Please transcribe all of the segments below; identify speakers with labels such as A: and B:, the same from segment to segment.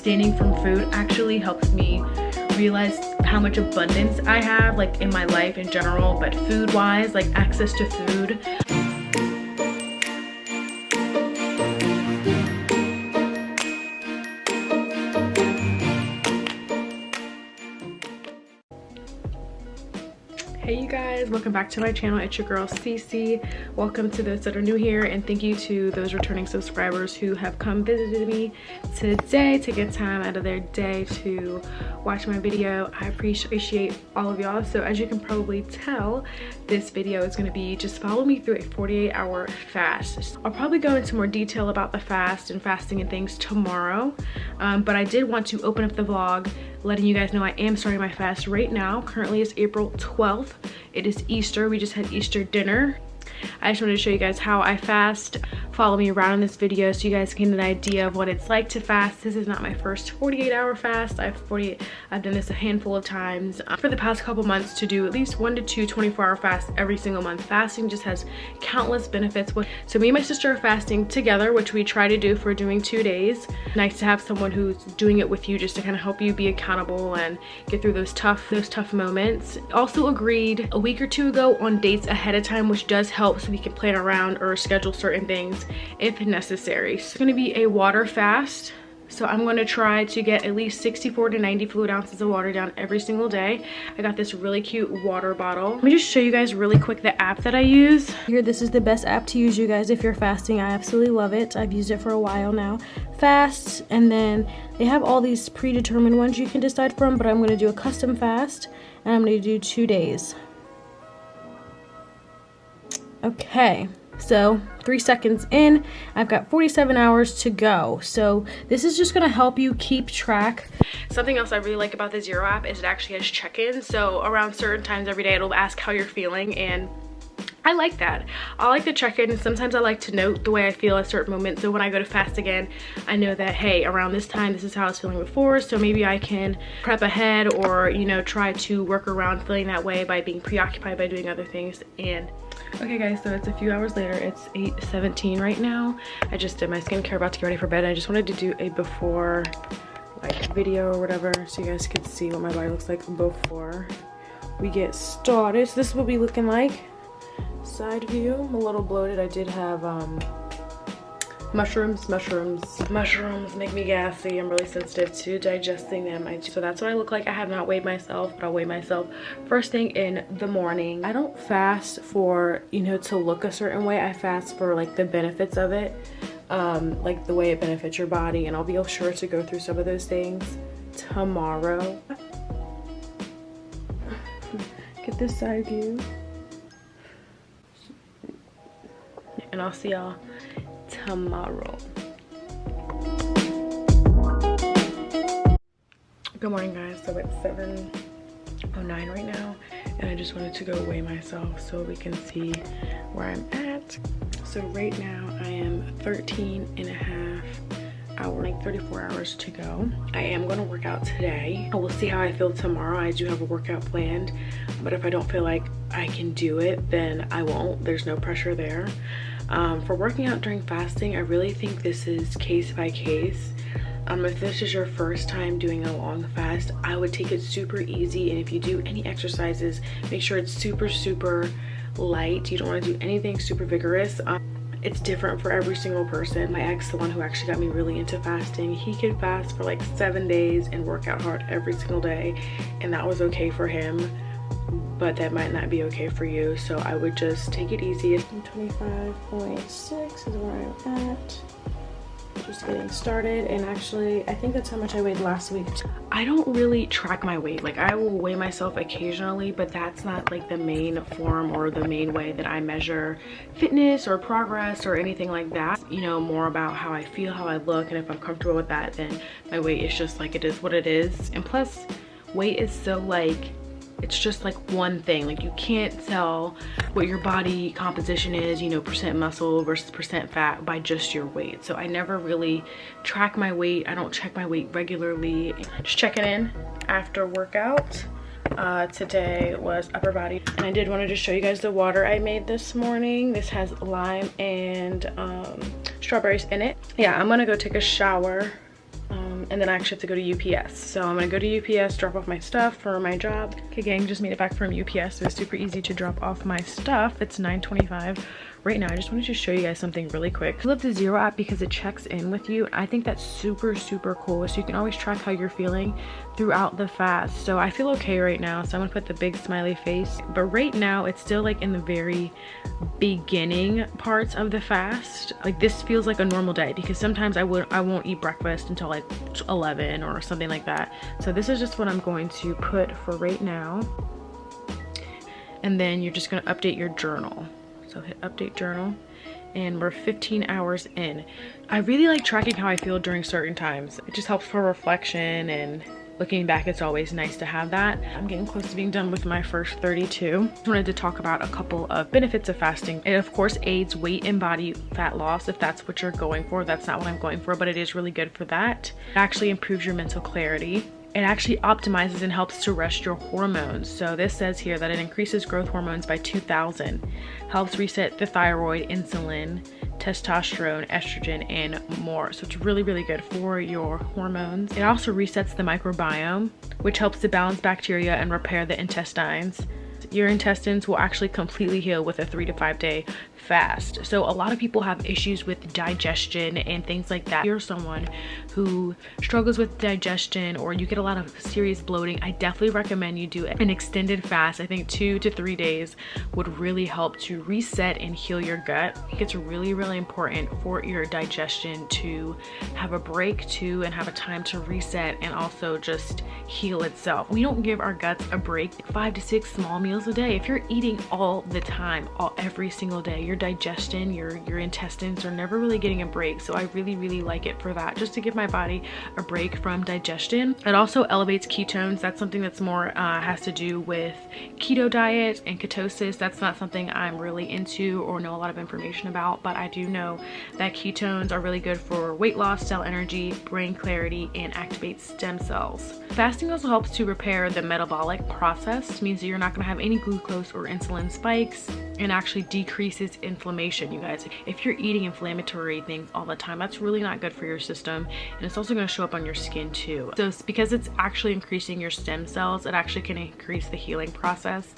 A: abstaining from food actually helps me realize how much abundance I have, like in my life in general, but food wise, like access to food. Hey you guys, welcome back to my channel. It's your girl Cece. Welcome to those that are new here, and thank you to those returning subscribers who have come visited me today, taking time out of their day to watch my video. I appreciate all of y'all. So as you can probably tell, this video is going to be just follow me through a 48-hour fast. I'll probably go into more detail about the fast and fasting and things tomorrow, but I did want to open up the vlog letting you guys know I am starting my fast right now. Currently it's April 12th. It is Easter. We just had Easter dinner. I just wanted to show you guys how I fast. Follow me around in this video so you guys can get an idea of what it's like to fast. This is not my first 48-hour fast. I've done this a handful of times for the past couple months to do at least 1 to 2 24-hour fasts every single month. Fasting just has countless benefits. So me and my sister are fasting together, which we try to do for doing 2 days. Nice to have someone who's doing it with you just to kind of help you be accountable and get through those tough moments. Also agreed a week or two ago on dates ahead of time, which does help so we can plan around or schedule certain things if necessary. So it's going to be a water fast. So I'm going to try to get at least 64 to 90 fluid ounces of water down every single day. I got this really cute water bottle. Let me just show you guys really quick the app that I use. Here, this is the best app to use, you guys, if you're fasting. I absolutely love it. I've used it for a while now. Fast, and then they have all these predetermined ones you can decide from, but I'm going to do a custom fast, and I'm going to do 2 days. Okay, so 3 seconds in, I've got 47 hours to go. So this is just gonna help you keep track. Something else I really like about the Zero app is it actually has check-ins. So around certain times every day, it'll ask how you're feeling, and I like that. I like the check-in, and sometimes I like to note the way I feel at certain moments. So when I go to fast again, I know that, hey, around this time, this is how I was feeling before. So maybe I can prep ahead or, you know, try to work around feeling that way by being preoccupied by doing other things. And okay guys, so it's a few hours later. It's 8:17 right now. I just did my skincare, about to get ready for bed. I just wanted to do a before like video or whatever so you guys could see what my body looks like before we get started. So this is what we looking like. Side view. I'm a little bloated. I did have mushrooms make me gassy. I'm really sensitive to digesting them. So that's what I look like. I have not weighed myself, but I'll weigh myself first thing in the morning. I don't fast for, you know, to look a certain way. I fast for like the benefits of it, like the way it benefits your body, and I'll be sure to go through some of those things tomorrow. Get this side view, and I'll see y'all tomorrow. Good morning guys. So it's 7:09 right now, and I just wanted to go weigh myself so we can see where I'm at. So right now I am 13 and a half hours, like 34 hours to go. I am going to work out today. I will see how I feel tomorrow. I do have a workout planned, but if I don't feel like I can do it, then I won't. There's no pressure there. For working out during fasting, I really think this is case by case. If this is your first time doing a long fast, I would take it super easy, and if you do any exercises, make sure it's super light. You don't want to do anything super vigorous. It's different for every single person. My ex, the one who actually got me really into fasting, he could fast for like 7 days and work out hard every single day, and that was okay for him, but that might not be okay for you. So I would just take it easy. 25.6 is where I'm at. Just getting started, and actually I think that's how much I weighed last week. I don't really track my weight. Like, I will weigh myself occasionally, but that's not like the main form or the main way that I measure fitness or progress or anything like that. You know, more about how I feel, how I look, and if I'm comfortable with that, then my weight is just like, it is what it is. And plus, weight is so like, it's just like one thing. Like, you can't tell what your body composition is, you know, percent muscle versus percent fat by just your weight. So I never really track my weight. I don't check my weight regularly. Just checking in after workout. Today was upper body, and I did want to just show you guys the water I made this morning. This has lime and strawberries in it. Yeah, I'm gonna go take a shower and then I actually have to go to UPS. So I'm gonna go to UPS, drop off my stuff for my job. Okay gang, just made it back from UPS. So it's super easy to drop off my stuff. It's 9:25 right now. I just wanted to show you guys something really quick. I love the Zero app because it checks in with you. I think that's super cool, so you can always track how you're feeling throughout the fast. So I feel okay right now, so I'm gonna put the big smiley face, but right now it's still like in the very beginning parts of the fast. Like this feels like a normal day because sometimes I won't eat breakfast until like 11 or something like that. So this is just what I'm going to put for right now, and then you're just going to update your journal. So hit update journal, and we're 15 hours in. I really like tracking how I feel during certain times. It just helps for reflection, and looking back, it's always nice to have that. I'm getting close to being done with my first 32. I wanted to talk about a couple of benefits of fasting. It of course aids weight and body fat loss if that's what you're going for. That's not what I'm going for, but it is really good for that. It actually improves your mental clarity. It actually optimizes and helps to rest your hormones. So this says here that it increases growth hormones by 2,000, helps reset the thyroid, insulin, testosterone, estrogen, and more. So it's really good for your hormones. It also resets the microbiome, which helps to balance bacteria and repair the intestines. Your intestines will actually completely heal with a 3 to 5 day fast. So a lot of people have issues with digestion and things like that. If you're someone who struggles with digestion or you get a lot of serious bloating, I definitely recommend you do an extended fast. I think 2 to 3 days would really help to reset and heal your gut. It's really important for your digestion to have a break too, and have a time to reset and also just heal itself. We don't give our guts a break. 5 to 6 small meals a day. If you're eating all the time, every single day, your digestion, your intestines are never really getting a break. So I really like it for that, just to give my body a break from digestion. It also elevates ketones. That's something that's more has to do with keto diet and ketosis. That's not something I'm really into or know a lot of information about, but I do know that ketones are really good for weight loss, cell energy, brain clarity, and activate stem cells. Fasting also helps to repair the metabolic process. Means that you're not going to have any glucose or insulin spikes, and actually decreases inflammation. You guys, if you're eating inflammatory things all the time, that's really not good for your system, and it's also going to show up on your skin too. So it's because it's actually increasing your stem cells, it actually can increase the healing process,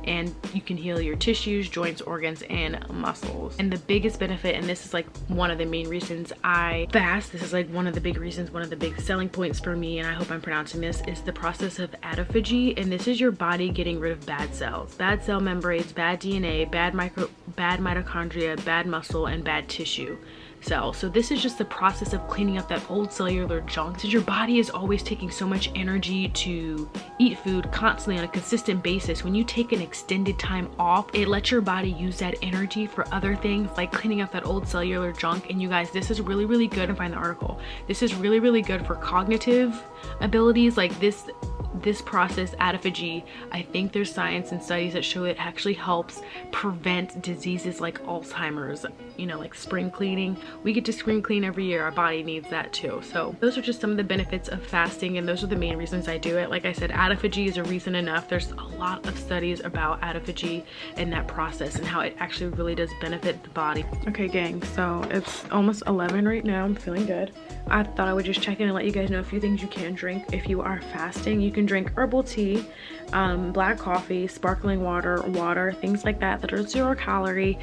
A: and you can heal your tissues, joints, organs, and muscles. And the biggest benefit, and this is like one of the main reasons I fast, this is like one of the big reasons, one of the big selling points for me, and I hope I'm pronouncing this, is the process of autophagy. And this is your body getting rid of bad cells, bad cell membranes, bad DNA, bad mitochondria, bad muscle, and bad tissue cells. So this is just the process of cleaning up that old cellular junk. Since your body is always taking so much energy to eat food constantly on a consistent basis, when you take an extended time off, it lets your body use that energy for other things like cleaning up that old cellular junk. And you guys, this is really good, and find the article, this is really good for cognitive abilities. Like this process, autophagy, I think there's science and studies that show it actually helps prevent diseases like Alzheimer's. You know, like spring cleaning, we get to spring clean every year, our body needs that too. So those are just some of the benefits of fasting, and those are the main reasons I do it. Like I said, autophagy is a reason enough. There's a lot of studies about autophagy and that process and how it actually really does benefit the body. Okay gang, so it's almost 11 right now. I'm feeling good. I thought I would just check in and let you guys know a few things you can drink if you are fasting. You can drink herbal tea, black coffee, sparkling water, things like that are 0 calorie.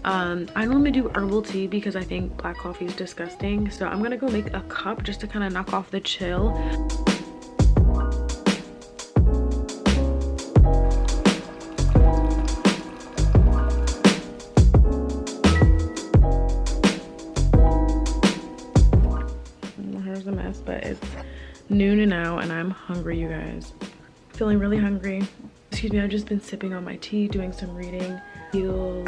A: I normally do herbal tea because I think black coffee is disgusting, so I'm gonna go make a cup just to kind of knock off the chill. Here's a mess, but it's noon now and I'm hungry, you guys. Feeling really hungry. Excuse me, I've just been sipping on my tea, doing some reading. Feel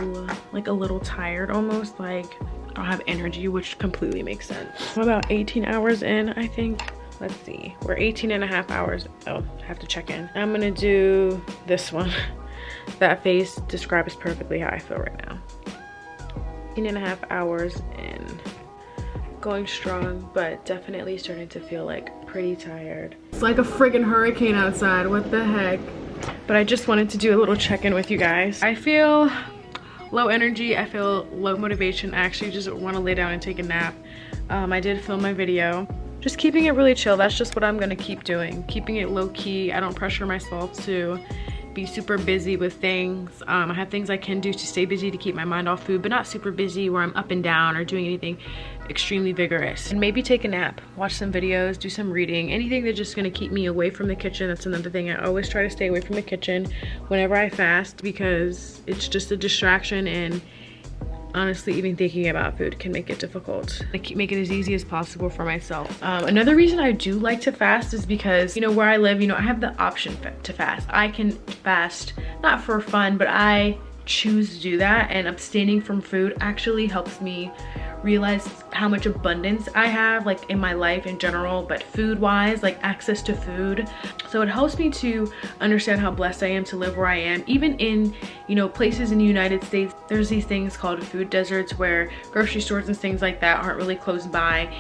A: like a little tired, almost like I don't have energy, which completely makes sense. I'm about 18 hours in, I think. Let's see, we're 18 and a half hours. Oh, I have to check in. I'm gonna do this one. That face describes perfectly how I feel right now. 18 and a half hours in. Going strong, but definitely starting to feel like pretty tired. It's like a friggin' hurricane outside, what the heck? But I just wanted to do a little check-in with you guys. I feel low energy, I feel low motivation. I actually just want to lay down and take a nap. I did film my video just keeping it really chill. That's just what I'm gonna keep doing, keeping it low-key. I don't pressure myself to be super busy with things. I have things I can do to stay busy to keep my mind off food, but not super busy where I'm up and down or doing anything extremely vigorous. And maybe take a nap, watch some videos, do some reading, anything that's just gonna keep me away from the kitchen. That's another thing. I always try to stay away from the kitchen whenever I fast because it's just a distraction, and honestly, even thinking about food can make it difficult. I keep making it as easy as possible for myself. Another reason I do like to fast is because, you know, where I live, you know, I have the option to fast. I can fast, not for fun, but I choose to do that, and abstaining from food actually helps me realize how much abundance I have, like in my life in general, but food wise, like access to food. So it helps me to understand how blessed I am to live where I am. Even in, you know, places in the United States, there's these things called food deserts where grocery stores and things like that aren't really close by.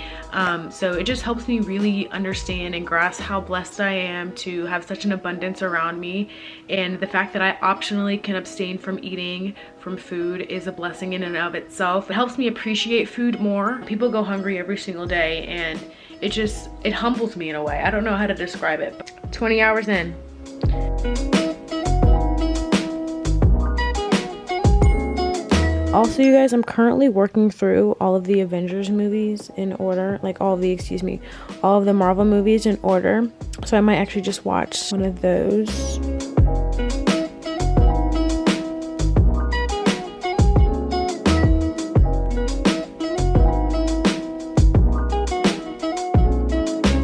A: So it just helps me really understand and grasp how blessed I am to have such an abundance around me, and the fact that I optionally can abstain from eating from food is a blessing in and of itself. It helps me appreciate food more. People go hungry every single day, and it humbles me in a way. I don't know how to describe it, but 20 hours in. Also, you guys, I'm currently working through all of the Avengers movies in order, like all of the Marvel movies in order. So I might actually just watch one of those.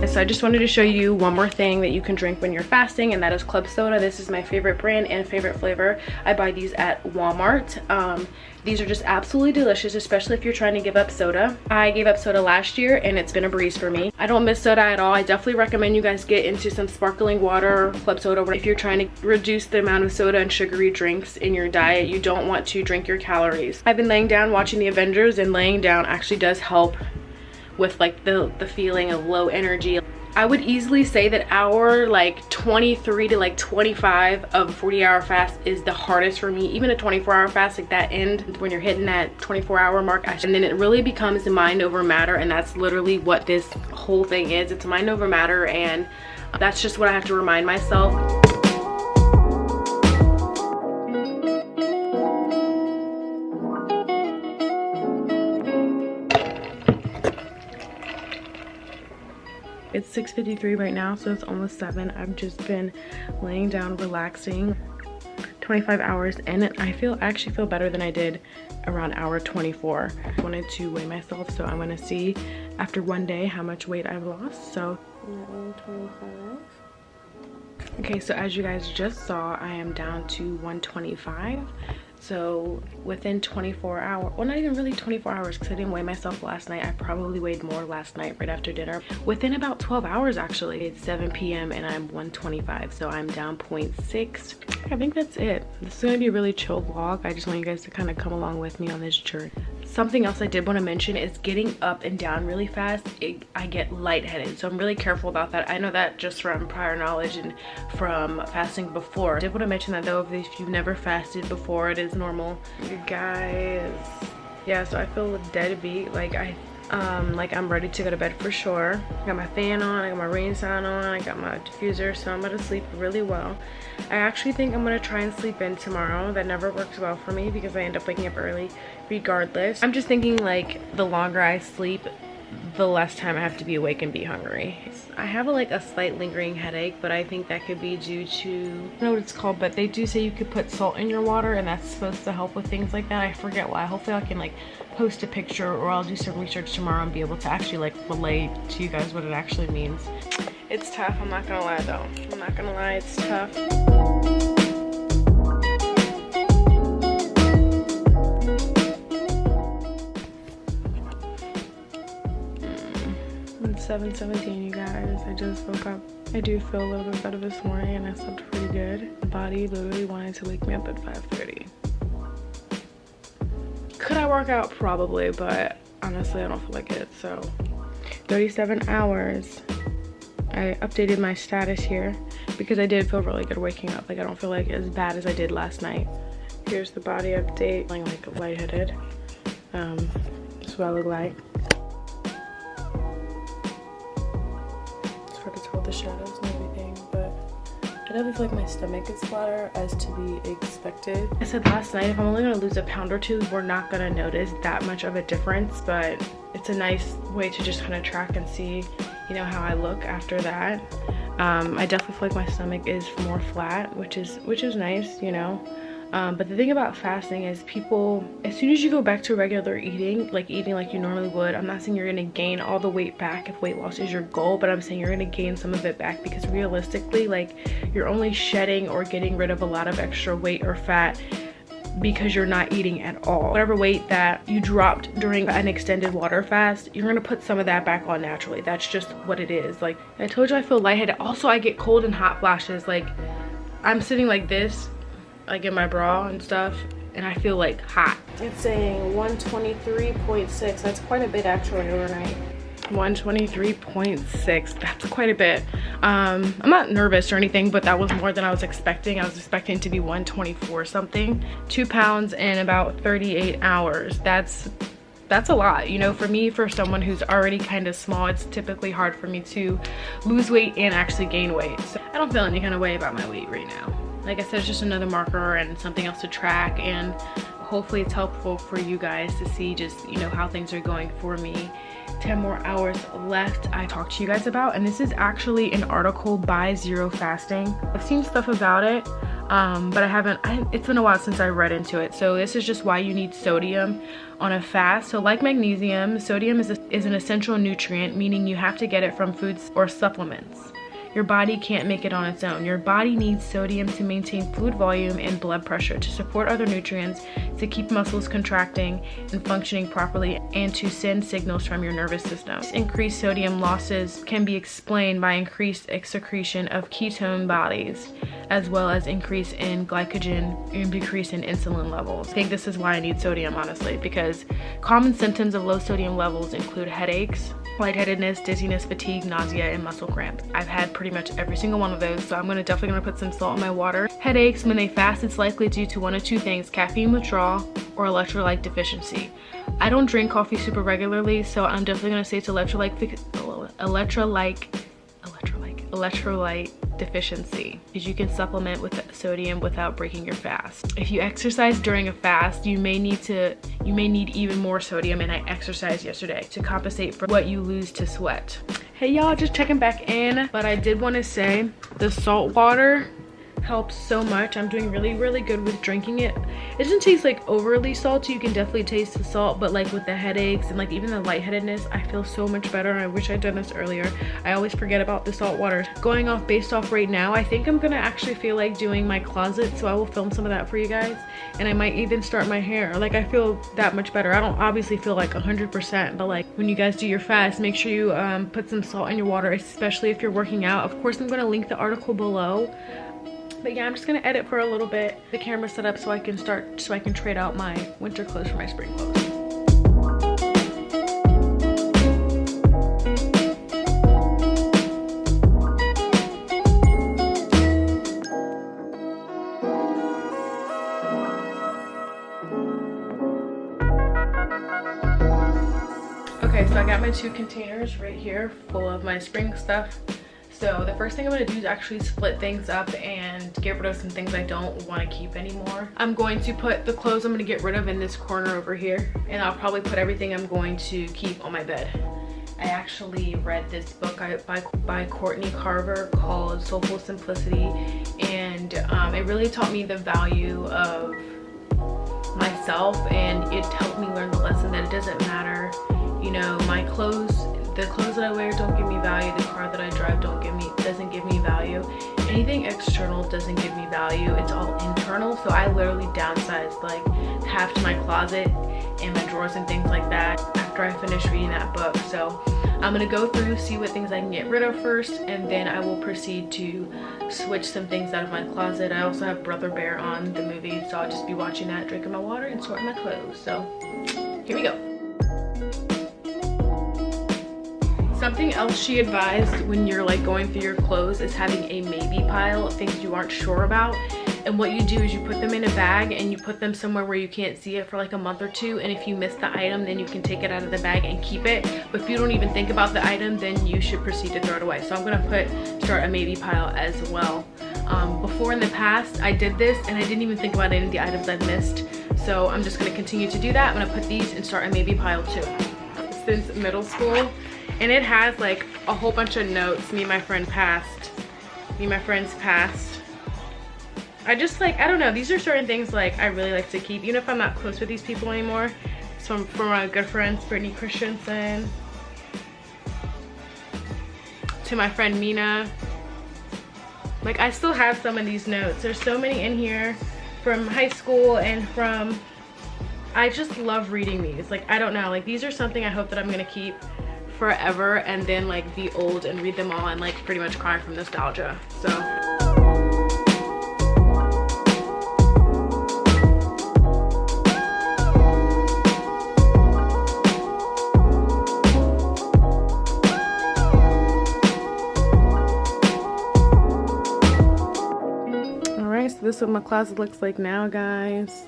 A: So I just wanted to show you one more thing that you can drink when you're fasting, and that is club soda. This is my favorite brand and favorite flavor. I buy these at Walmart. These are just absolutely delicious, especially if you're trying to give up soda. I gave up soda last year and it's been a breeze for me. I don't miss soda at all. I definitely recommend you guys get into some sparkling water, club soda. If you're trying to reduce the amount of soda and sugary drinks in your diet, you don't want to drink your calories. I've been laying down watching the Avengers, and laying down actually does help with like the feeling of low energy. I would easily say that hour like 23 to like 25 of a 40-hour fast is the hardest for me. Even a 24-hour fast, like that end when you're hitting that 24-hour mark, and then it really becomes mind over matter, and that's literally what this whole thing is. It's mind over matter, and that's just what I have to remind myself. It's 6:53 right now, so it's almost 7. I've just been laying down, relaxing. 25 hours in, and I actually feel better than I did around hour 24. I wanted to weigh myself, so I'm gonna see after one day how much weight I've lost. So 125. Okay, so as you guys just saw, I am down to 125. So within 24 hours, well, not even really 24 hours because I didn't weigh myself last night. I probably weighed more last night right after dinner. Within about 12 hours, actually. It's 7 p.m. and I'm 125, so I'm down 0.6. I think that's it. This is gonna be a really chill vlog. I just want you guys to kind of come along with me on this journey. Something else I did want to mention is getting up and down really fast. I get lightheaded, so I'm really careful about that. I know that just from prior knowledge and from fasting before. I did want to mention that though, if you've never fasted before, it is normal. You guys, yeah, so I feel dead beat. Like I'm ready to go to bed for sure. I got my fan on, I got my rain sound on, I got my diffuser, so I'm gonna sleep really well. I actually think I'm gonna try and sleep in tomorrow. That never works well for me because I end up waking up early regardless. I'm just thinking like the longer I sleep, the less time I have to be awake and be hungry. I have a slight lingering headache, but I think that could be due to, I don't know what it's called, but they do say you could put salt in your water and that's supposed to help with things like that. I forget why. Hopefully I can post a picture, or I'll do some research tomorrow and be able to actually relay to you guys what it actually means. It's tough, I'm not gonna lie though. I'm not gonna lie, it's tough. 7:17, you guys. I just woke up. I do feel a little bit better this morning and I slept pretty good. My body literally wanted to wake me up at 5:30. Could I work out? Probably, but honestly I don't feel like it. So 37 hours. I updated my status here because I did feel really good waking up. I don't feel like as bad as I did last night. Here's the body update. Feeling lightheaded. That's what I look like. hard to tell with the shadows and everything, but I definitely feel like my stomach is flatter, as to be expected. I said last night, if I'm only gonna lose a pound or two, we're not gonna notice that much of a difference, but it's a nice way to just kind of track and see, you know, how I look after that. I definitely feel like my stomach is more flat, which is nice, you know. But the thing about fasting is people, as soon as you go back to regular eating like you normally would, I'm not saying you're gonna gain all the weight back if weight loss is your goal, but I'm saying you're gonna gain some of it back, because realistically, like, you're only shedding or getting rid of a lot of extra weight or fat because you're not eating at all. Whatever weight that you dropped during an extended water fast, you're gonna put some of that back on naturally. That's just what it is. Like I told you, I feel lightheaded. Also, I get cold and hot flashes. Like, I'm sitting like this, like in my bra and stuff, and I feel like hot. It's saying 123.6. That's quite a bit actually overnight. 123.6. That's quite a bit. I'm not nervous or anything, but that was more than I was expecting. I was expecting to be 124 something. 2 pounds in about 38 hours. That's a lot, you know. For me, for someone who's already kind of small, it's typically hard for me to lose weight and actually gain weight. So I don't feel any kind of way about my weight right now. Like I said, it's just another marker and something else to track, and hopefully it's helpful for you guys to see just, you know, how things are going for me. 10 more hours left I talked to you guys about, and this is actually an article by Zero Fasting. I've seen stuff about it, but it's been a while since I read into it. So this is just why you need sodium on a fast. So like magnesium, sodium is an essential nutrient, meaning you have to get it from foods or supplements. Your body can't make it on its own. Your body needs sodium to maintain fluid volume and blood pressure, to support other nutrients, to keep muscles contracting and functioning properly, and to send signals from your nervous system. Increased sodium losses can be explained by increased excretion of ketone bodies, as well as increase in glycogen and decrease in insulin levels. I think this is why I need sodium, honestly, because common symptoms of low sodium levels include headaches, lightheadedness, dizziness, fatigue, nausea, and muscle cramps. I've had pretty much every single one of those, so I'm definitely gonna put some salt in my water. Headaches, when they fast, it's likely due to one of two things: caffeine withdrawal or electrolyte deficiency. I don't drink coffee super regularly, so I'm definitely gonna say it's electrolyte deficiency, because you can supplement with sodium without breaking your fast. If you exercise during a fast, you may need even more sodium, and I exercised yesterday to compensate for what you lose to sweat. Hey y'all, just checking back in, but I did want to say the salt water helps so much. I'm doing really good with drinking it. It doesn't taste like overly salty. You can definitely taste the salt, but like with the headaches and like even the lightheadedness, I feel so much better. And I wish I'd done this earlier. I always forget about the salt water. Going off based off right now, I think I'm gonna actually feel like doing my closet, so I will film some of that for you guys, and I might even start my hair. Like, I feel that much better. I don't obviously feel like 100%, but like when you guys do your fast, make sure you put some salt in your water, especially if you're working out. Of course, I'm gonna link the article below. But yeah, I'm just gonna edit for a little bit. The camera set up so I can trade out my winter clothes for my spring clothes. Okay, so I got my 2 containers right here full of my spring stuff. So the first thing I'm gonna do is actually split things up and get rid of some things I don't want to keep anymore. I'm going to put the clothes I'm gonna get rid of in this corner over here, and I'll probably put everything I'm going to keep on my bed. I actually read this book by Courtney Carver called Soulful Simplicity, and it really taught me the value of myself, and it helped me learn the lesson that it doesn't matter, you know, the clothes that I wear don't give me value, the car that I drive doesn't give me value. Anything external doesn't give me value. It's all internal. So I literally downsized like half to my closet and my drawers and things like that after I finished reading that book. So I'm gonna go through, see what things I can get rid of first, and then I will proceed to switch some things out of my closet. I also have Brother Bear on, the movie, so I'll just be watching that, drinking my water, and sorting my clothes. So here we go. Something else she advised when you're like going through your clothes is having a maybe pile of things you aren't sure about. And what you do is you put them in a bag and you put them somewhere where you can't see it for like a month or two. And if you miss the item, then you can take it out of the bag and keep it. But if you don't even think about the item, then you should proceed to throw it away. So I'm gonna start a maybe pile as well. Before in the past, I did this and I didn't even think about any of the items I've missed. So I'm just gonna continue to do that. I'm gonna put these and start a maybe pile too. Since middle school, and it has like a whole bunch of notes me and my friends passed. I just like, I don't know, these are certain things like I really like to keep, even if I'm not close with these people anymore. So from my good friends, Brittany Christensen, to my friend Mina. Like, I still have some of these notes. There's so many in here from high school and from, I just love reading these. Like, I don't know, like these are something I hope that I'm gonna keep forever and then like be old and read them all and like pretty much cry from nostalgia. So. Alright, so this is what my closet looks like now, guys.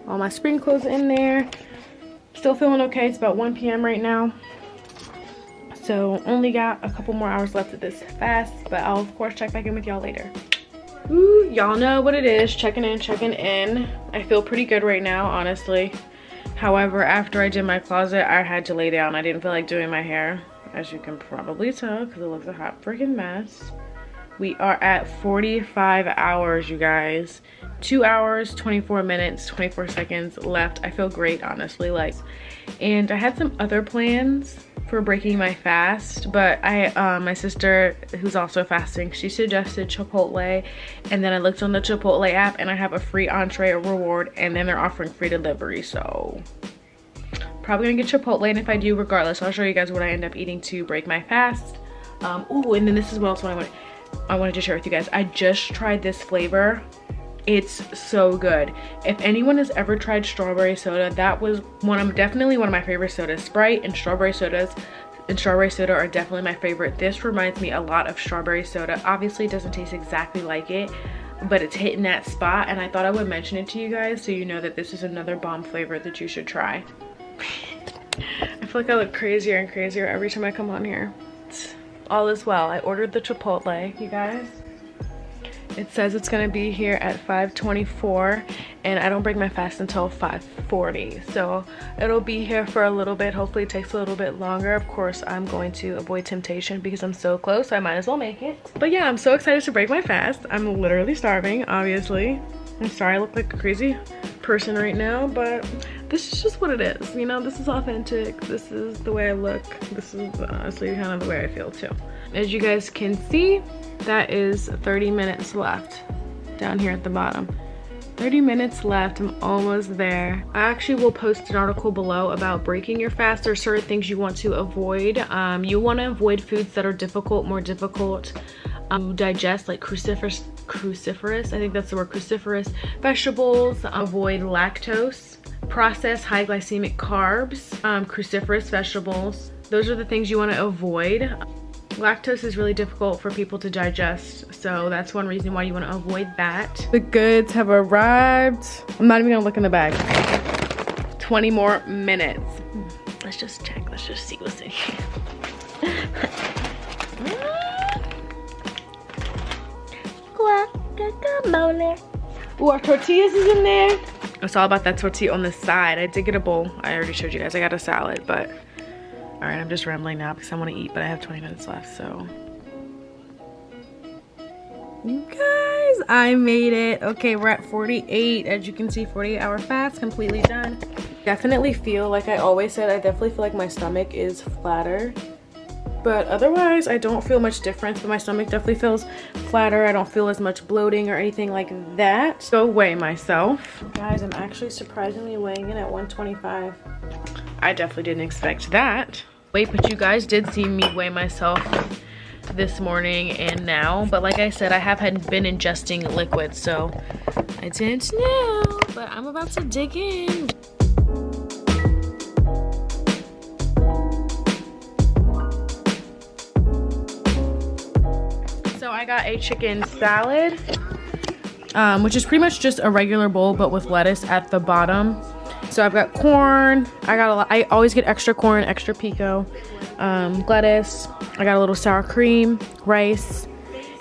A: All my spring clothes in there. Still feeling okay. It's about 1 p.m. right now. So only got a couple more hours left of this fast, but I'll of course check back in with y'all later. Ooh, y'all know what it is. Checking in. I feel pretty good right now, honestly. However, after I did my closet, I had to lay down. I didn't feel like doing my hair, as you can probably tell, because it looks a hot freaking mess. We are at 45 hours, you guys. 2 hours, 24 minutes, 24 seconds left. I feel great, honestly. Like, and I had some other plans for breaking my fast, but my sister, who's also fasting, she suggested Chipotle, and then I looked on the Chipotle app and I have a free entree reward, and then they're offering free delivery. So probably gonna get Chipotle, and if I do, regardless, I'll show you guys what I end up eating to break my fast. Ooh, and then this is what else I wanted to share with you guys. I just tried this flavor. It's so good. If anyone has ever tried strawberry soda, that was definitely one of my favorite sodas. Sprite and strawberry soda are definitely my favorite. This reminds me a lot of strawberry soda. Obviously it doesn't taste exactly like it, but it's hitting that spot, and I thought I would mention it to you guys so you know that this is another bomb flavor that you should try. I feel like I look crazier and crazier every time I come on here. All is well. I ordered the Chipotle, you guys. It says it's gonna be here at 5:24, and I don't break my fast until 5:40, so it'll be here for a little bit. Hopefully it takes a little bit longer. Of course, I'm going to avoid temptation because I'm so close, so I might as well make it. But yeah, I'm so excited to break my fast. I'm literally starving, obviously. I'm sorry I look like a crazy person right now, but this is just what it is, you know. This is authentic. This is the way I look. This is honestly kind of the way I feel too. As you guys can see, that is 30 minutes left down here at the bottom. 30 minutes left. I'm almost there. I actually will post an article below about breaking your fast. There are certain things you want to avoid. You want to avoid foods that are more difficult to digest, like cruciferous, I think that's the word, cruciferous vegetables. Avoid lactose, processed high glycemic carbs, cruciferous vegetables. Those are the things you want to avoid. Lactose is really difficult for people to digest, so that's one reason why you want to avoid that. The goods have arrived. I'm not even gonna look in the bag. 20 more minutes. Let's just check. Let's just see what's in here. Ooh, our tortillas is in there. It's all about that tortilla on the side. I did get a bowl. I already showed you guys. I got a salad, but all right, I'm just rambling now because I want to eat, but I have 20 minutes left, so. You guys, I made it. Okay, we're at 48. As you can see, 48-hour fast, completely done. Definitely feel, like I always said, I definitely feel like my stomach is flatter. But otherwise, I don't feel much difference, but my stomach definitely feels flatter. I don't feel as much bloating or anything like that. Go weigh myself. Guys, I'm actually surprisingly weighing in at 125. I definitely didn't expect that. Wait, but you guys did see me weigh myself this morning and now, but like I said, I have been ingesting liquids, so I didn't know, but I'm about to dig in. So I got a chicken salad, which is pretty much just a regular bowl but with lettuce at the bottom. So I've got corn. I always get extra corn, extra pico, lettuce. I got a little sour cream, rice,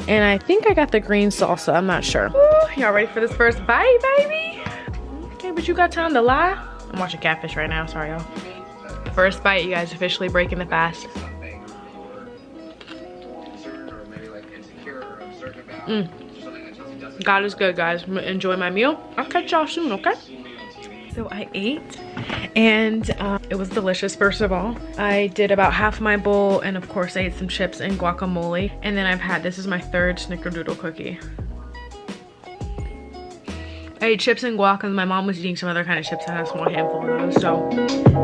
A: and I think I got the green salsa. I'm not sure. Y'all ready for this first bite, baby? Okay, but you got time to lie? I'm watching Catfish right now. Sorry, y'all. First bite, you guys, officially breaking the fast. God is good, guys. I'm gonna enjoy my meal. I'll catch y'all soon, okay? So I ate, and it was delicious. First of all, I did about half my bowl, and of course I ate some chips and guacamole. And then I've had, this is my third snickerdoodle cookie. I ate chips and guac, and my mom was eating some other kind of chips. I had a small handful of those. So,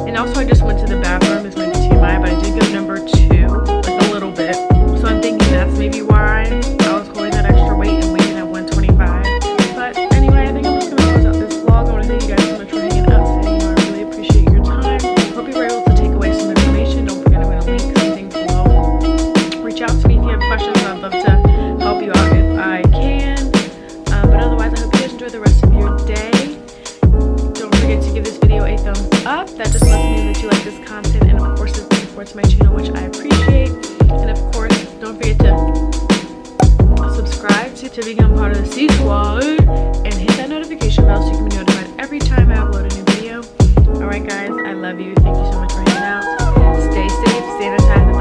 A: and also I just went to the bathroom. This might be TMI, but I did go number 2, like a little bit. So I'm thinking that's maybe why I was holding that extra weight and weighing at 125. But anyway, I think I'm just gonna close out this vlog. I want to thank you guys so much for hanging out today. You know, I really appreciate your time. Hope you were able to take away some information. Don't forget, I'm gonna link some things below. Reach out to me if you have questions. I'd love to help you out if I can. But otherwise, I hope you guys enjoy the rest of your day. Don't forget to give this video a thumbs up. That just lets me know that you like this content, and of course it supports my channel, which I appreciate. And of course, don't forget to subscribe to become part of the C Squad and hit that notification bell so you can be notified every time I upload a new video. Alright guys, I love you. Thank you so much for hanging out. Stay safe, sanitize, and